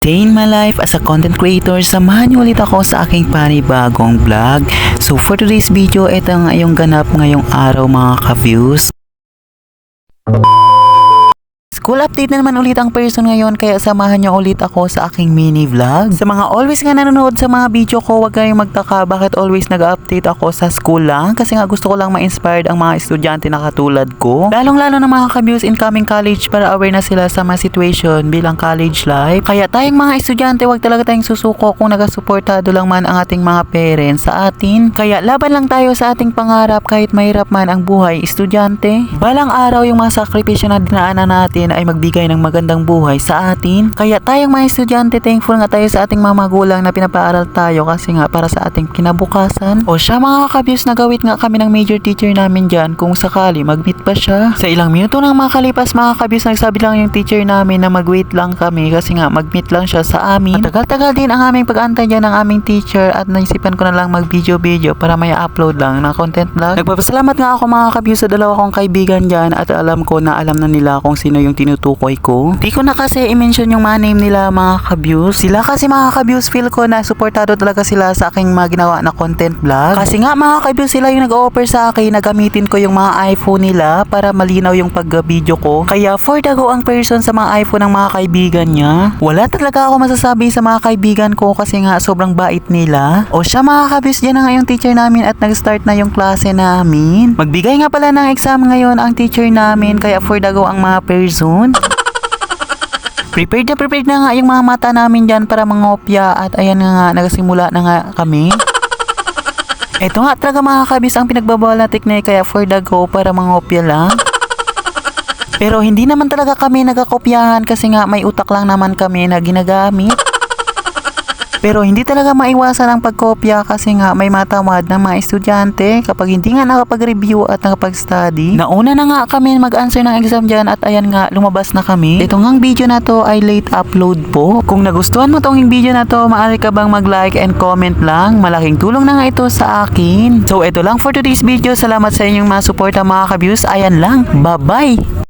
Day in my life as a content creator, samahan niyo ulit ako sa aking panibagong vlog. So for today's video, ito nga yung ganap ngayong araw mga ka-views. School update na naman ulit ang person ngayon, kaya samahan niyo ulit ako sa aking mini vlog. Sa mga always nga nanonood sa mga video ko, huwag kayong magtaka bakit always nag-update ako sa school lang, kasi nga gusto ko lang ma-inspired ang mga estudyante na katulad ko. Lalong-lalo na mga ka-views incoming college para aware na sila sa mga situation bilang college life. Kaya tayong mga estudyante, huwag talaga tayong susuko kung nagasuportado lang man ang ating mga parents sa atin. Kaya laban lang tayo sa ating pangarap kahit mahirap man ang buhay estudyante. Balang araw yung mga sakripisyo na dinaanan natin ay magbigay ng magandang buhay sa atin. Kaya tayong mga estudyante, thankful nga tayo sa ating mga magulang na pinapaaral tayo kasi nga para sa ating kinabukasan. O siya mga ka-views, nagawit nga kami ng major teacher namin dyan kung sakali mag-meet pa siya. Sa ilang minuto nang makalipas mga ka-views, nagsabi lang yung teacher namin na mag-wait lang kami kasi nga mag-meet lang siya sa amin. Matagal-tagal din ang aming pag-antay dyan ng aming teacher at naisipan ko na lang mag-video para may upload lang na content vlog. Nagpapasalamat nga ako mga ka-views sa dalawa kong kaibigan dyan at alam ko na alam na nila kung sino yung tinutukoy ko. Di ko na kasi i-mention yung mga name nila mga ka-views. Sila kasi mga ka-views, feel ko na supportado talaga sila sa aking mga ginawa na content vlog. Kasi nga mga ka-views, sila yung nag-offer sa akin na gamitin ko yung mga iPhone nila para malinaw yung pag-video ko. Kaya for the go ang person sa mga iPhone ng mga kaibigan niya. Wala talaga ako masasabi sa mga kaibigan ko kasi nga sobrang bait nila. O siya mga ka-views, dyan na nga yung teacher namin at nag-start na yung klase namin. Magbigay nga pala ng exam ngayon ang teacher namin, kaya for the go ang mga person. Prepared na nga yung mga mata namin dyan para mangopya at ayan nga nagsimula na nga kami. Ito nga talaga mga kabis ang pinagbabawal na teknik, kaya for the go para mangopya lang. Pero hindi naman talaga kami nagkakopyahan kasi nga may utak lang naman kami na ginagamit. Pero hindi talaga maiwasan ang pagkopya kasi nga may matamad ng mga estudyante kapag hindi nga nakapag-review at nakapag-study. Nauna na nga kami mag-answer ng exam dyan at ayan nga, lumabas na kami. Ito ngang video na to ay late upload po. Kung nagustuhan mo tong video na to, maaari ka bang mag-like and comment lang? Malaking tulong na nga ito sa akin. So ito lang for today's video. Salamat sa inyong mga suporta mga ka-views. Ayan lang. Bye-bye!